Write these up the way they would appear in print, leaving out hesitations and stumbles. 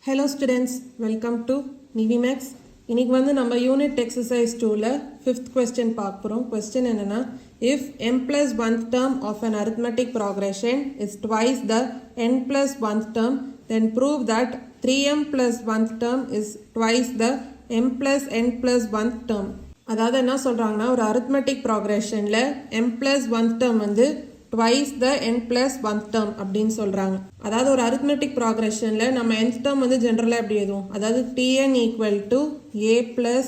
Hello students, welcome to Nivemaths. இன்னைக்கு வந்து நம்ம யூனிட் exercise 2ல 5th question பார்க்க போறோம். Question என்னன்னா, if m plus 1th term of an arithmetic progression is twice the n plus 1th term, then prove that 3m plus 1th term is twice the m plus n plus 1th term. அதாவது என்ன சொல்றாங்கன்னா, ஒரு arithmetic progressionல m plus 1th term வந்து twice the n plus 1th term அப்படின்னு சொல்றாங்க. அதாவது ஒரு arithmetic progressionல நம்ம nth term வந்து ஜெனரலா எப்படி எழுதுவோம், அதாவது tn equal to a plus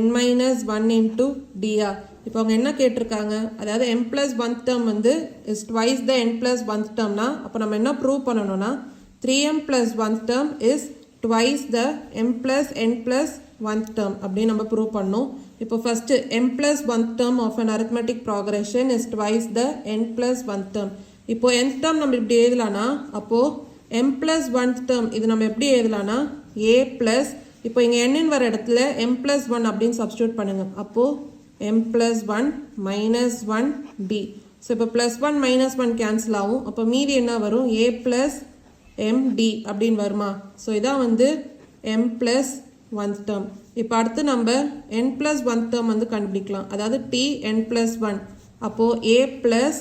n minus 1 into dr. இப்போ அவங்க என்ன கேட்டிருக்காங்க, அதாவது m plus 1th term வந்து is twice the n plus 1th termனா அப்போ நம்ம என்ன ப்ரூவ் பண்ணணும்னா 3m plus 1th term is twice the m plus n plus 1th term அப்படின்னு நம்ம ப்ரூவ் பண்ணோம். இப்போ first m plus 1th term of an arithmetic progression is twice the n plus 1th term. இப்போ nth term நம்ம இப்படி எழுதலாம்னா அப்போ m plus 1th term இது நம்ம எப்படி எழுதலாம்னா a plus இப்போ இங்க n ன்னு வர இடத்துல m plus 1 அப்படின்னு சப்ஸ்டிட்யூட் பண்ணுங்க. அப்போ m plus 1 minus 1 d. So இப்போ plus 1 minus 1 கேன்சல் ஆகும். அப்போ மீதி என்ன வரும், a plus md அப்படின்னு வருமா. ஸோ இதான் வந்து m plus 1th term. இப்போ அடுத்து நம்ம n plus 1th term வந்து கண்டுபிடிக்கலாம். அதாவது t n plus 1. அப்போ a plus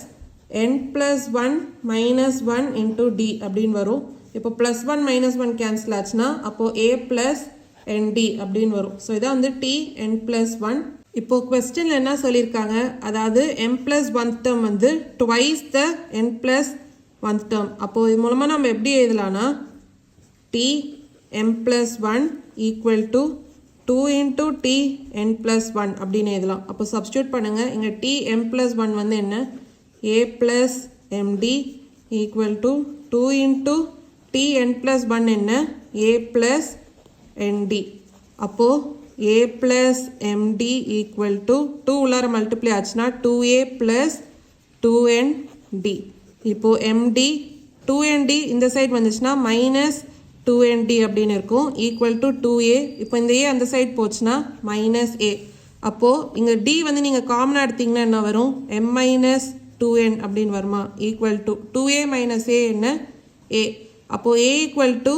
n plus 1 minus 1 into d அப்படின்னு வரும். இப்போ plus 1 minus 1 கேன்சல் ஆச்சுன்னா அப்போ a plus nd அப்படின்னு வரும். ஸோ இதான் வந்து t n plus 1. இப்போ கொஸ்டின்ல என்ன சொல்லியிருக்காங்க, அதாவது m plus 1th term வந்து twice the n plus 1th term. அப்போ இது மூலமா நம்ம எப்படி எழுதலாம்னா t m plus 1 equal to 2 into t n plus 1 அப்படின்னு எழுதலாம். அப்போ சப்ஸ்டிட்யூட் பண்ணுங்க. இங்க t m plus 1 வந்து என்ன, a plus md equal to 2 into t n plus 1 என்ன, a plus nd. அப்போ a plus md equal to 2 உள்ளார மல்டிப்ளை ஆச்சுன்னா 2a plus 2nd. இப்போ md 2nd இந்த சைடு வந்துச்சுன்னா மைனஸ் 2nd அப்படின்னு இருக்கும், ஈக்குவல் டு 2a. இப்போ இந்த a அந்த சைடு போச்சுன்னா மைனஸ் a. அப்போது இங்கே d வந்து நீங்கள் காமனாக எடுத்தீங்கன்னா என்ன வரும், m மைனஸ் 2n அப்படின்னு வருமா, equal to 2a minus a என்ன a. அப்போது a equal to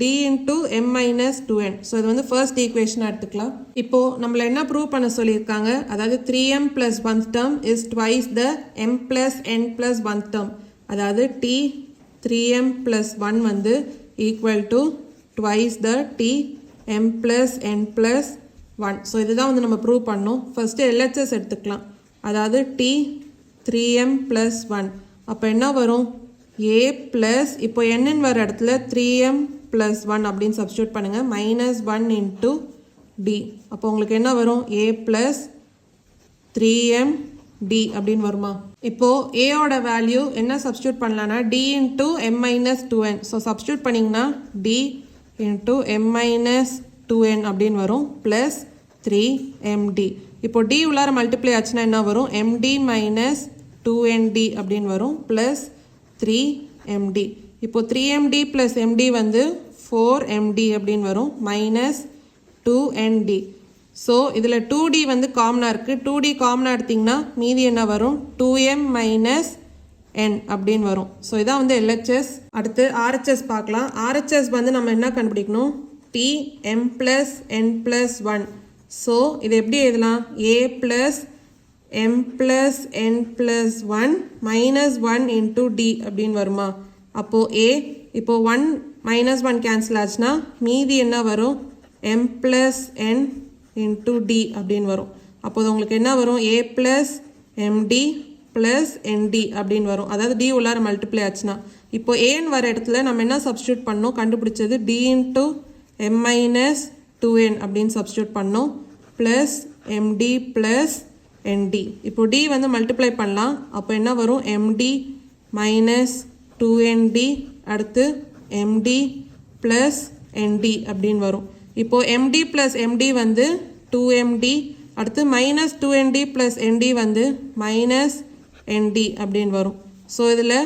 d into m minus 2n. So இது வந்து ஃபர்ஸ்ட் ஈக்குவேஷனாக எடுத்துக்கலாம். இப்போது நம்மளை என்ன ப்ரூவ் பண்ண சொல்லியிருக்காங்க, அதாவது 3m plus 1th term is twice the m plus n plus 1th term. அதாவது t 3m plus 1 வந்து equal to twice the t m plus n plus 1. So இதுதான் வந்து நம்ம ப்ரூவ் பண்ணோம். ஃபஸ்ட்டு LHS எடுத்துக்கலாம். அதாவது t 3m plus 1. அப்போ என்ன வரும், a plus இப்போ n வர இடத்துல 3m plus 1 அப்படின்னு சப்ஸ்டியூட் பண்ணுங்கள், மைனஸ் 1 into d. அப்போ உங்களுக்கு என்ன வரும், a plus 3m d அப்படின்னு வருமா. இப்போ a ஓட வேல்யூ என்ன சப்ஸ்டிட்யூட் பண்ணலாம்னா d into m minus 2n. So substitute பண்ணிங்கன்னா d into m minus 2n அப்படின்னு வரும், ப்ளஸ் 3md. இப்போ d உள்ளார மல்டிப்ளை ஆச்சுன்னா என்ன வரும், md minus 2nd அப்படின்னு வரும், ப்ளஸ் 3md. இப்போ 3md plus md வந்து 4md அப்படின்னு வரும், மைனஸ் 2nd. ஸோ இதில் 2d வந்து காமனாக இருக்குது, 2d காமனாக எடுத்திங்கன்னா மீதி என்ன வரும், 2m மைனஸ் n அப்படின்னு வரும். ஸோ இதான் வந்து LHS. அடுத்து RHS பார்க்கலாம். RHS வந்து நம்ம என்ன கண்டுபிடிக்கணும், t m plus n plus 1. So இது எப்படி எழுதலாம், a plus m plus n plus 1 minus 1 into d அப்படின்னு வருமா. அப்போது a இப்போ 1 மைனஸ் 1 கேன்சல் ஆச்சுன்னா மீதி என்ன வரும், m plus n into d அப்படின்னு வரும். அப்போது உங்களுக்கு என்ன வரும், a plus md plus nd அப்படின்னு வரும். அதாவது d உள்ளார மல்டிப்ளை ஆச்சுன்னா இப்போ a வர இடத்துல நம்ம என்ன சப்ஸ்டியூட் பண்ணோம், கண்டுபிடிச்சது d into m minus 2n அப்படின்னு சப்ஸ்டியூட் பண்ணோம், ப்ளஸ் md plus nd. இப்போ d வந்து மல்டிப்ளை பண்ணலாம். அப்போ என்ன வரும், md மைனஸ் 2nd அடுத்து md plus nd அப்படின்னு வரும். இப்போ md plus md வந்து 2md, அடுத்து மைனஸ் 2nd plus nd வந்து மைனஸ் nd அப்படின்னு வரும். ஸோ இதில்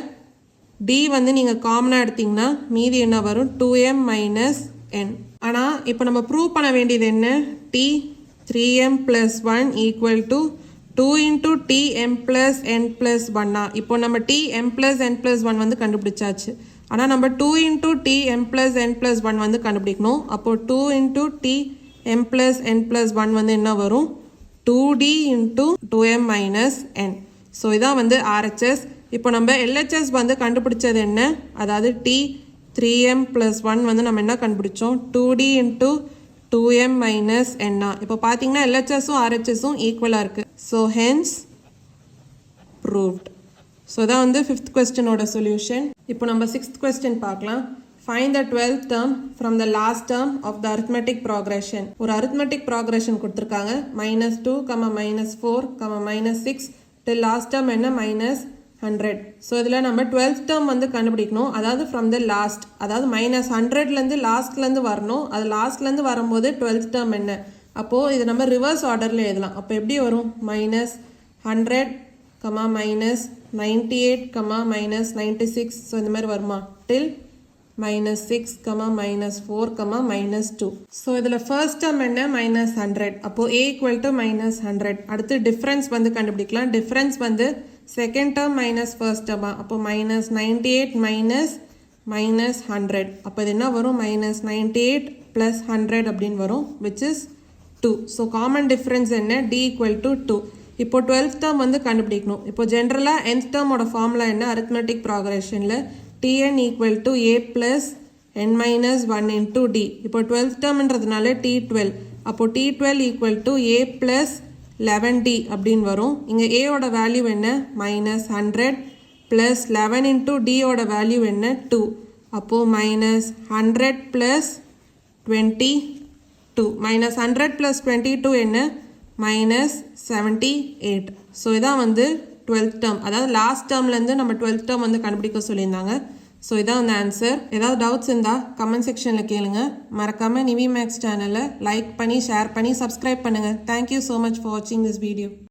d வந்து நீங்கள் காமனாக எடுத்திங்கன்னா மீதி என்ன வரும், 2m மைனஸ் n. ஆனால் இப்போ நம்ம ப்ரூவ் பண்ண வேண்டியது என்ன, t 3m plus 1 equal to 2 into t m plus n plus 1. இப்போ நம்ம t m plus n plus 1 வந்து கண்டுபிடிச்சாச்சு. ஆனால் நம்ம 2 into t m plus n plus 1 வந்து கண்டுபிடிக்கணும். அப்போது 2 into t m plus n plus 1 வந்து என்ன வரும்? 2d into 2m minus n. So இதான் வந்து RHS. இப்போ நம்ம LHS வந்து கண்டுபிடிச்சது என்ன? அதாவது t 3m plus 1 வந்து நம்ம என்ன கண்டுபிடிச்சோம்? 2d into 2m minus n. இப்போ பார்த்தீங்கன்னா LHSும் RHSும் ஈக்குவலாக இருக்குது. So hence proved. ஸோ இதான் வந்து 5th கொஸ்டினோட சொல்யூஷன். இப்போ நம்ம 6th கொஸ்டின் பார்க்கலாம். Find the 12th term from the last term of the arithmetic progression. ஒரு arithmetic progression கொடுத்துருக்காங்க. -2, -4, -6 till last term என்ன -100. ஸோ இதில் நம்ம 12th term வந்து கண்டுபிடிக்கணும். அதாவது from the last, அதாவது -100லேருந்து லாஸ்ட்லேருந்து வரணும். அது லாஸ்ட்லேருந்து வரும்போது 12th term என்ன? அப்போது இது நம்ம ரிவர்ஸ் ஆர்டரில் எழுதலாம். அப்போ எப்படி வரும்? -100, -98, -96. ஸோ இந்த மாதிரி வருமா? till -6, -4, -2. ஸோ இதில் ஃபர்ஸ்ட் டேர்ம் என்ன? -100. அப்போது a ஈக்குவல் டு -100. அடுத்து டிஃப்ரென்ஸ் வந்து கண்டுபிடிக்கலாம். டிஃப்ரென்ஸ் வந்து செகண்ட் டேர்ம் மைனஸ் ஃபர்ஸ்ட் டேர்மா? அப்போது -98 -100. அப்போ இது என்ன வரும்? -98 + 100 அப்படின்னு வரும், which is 2. So common difference என்ன? d equal to 2. இப்போ 12th term வந்து கண்டுபிடிக்கணும். இப்போ ஜென்ரலாக nth termோட ஃபார்முலா என்ன? அரித்மெட்டிக் ப்ராக்ரெஷனில் tn equal to a + n - 1 into d. இப்போ 12th termன்றதுனால t12. அப்போ t12 equal to a + 11d அப்படின்னு வரும். இங்கே a ஓட வேல்யூ என்ன? -100 + 11 into d ஓட வேல்யூ என்ன? 2. அப்போது -100 + 22. -100 + 22 என்ன? -78. ஸோ இதான் வந்து 12th term. அதாவது லாஸ்ட் டேர்ம்லேருந்து நம்ம 12th term வந்து கண்டுபிடிக்க சொல்லியிருந்தாங்க. ஸோ இதான் வந்து ஆன்சர். ஏதாவது டவுட்ஸ் இருந்தால் கமெண்ட் செக்ஷனில் கேளுங்க. மறக்காமல் நிவி மேக்ஸ் சேனலை லைக் பண்ணி ஷேர் பண்ணி சப்ஸ்கிரைப் பண்ணுங்கள். தேங்க்யூ ஸோ மச் ஃபார் வாட்சிங் திஸ் வீடியோ.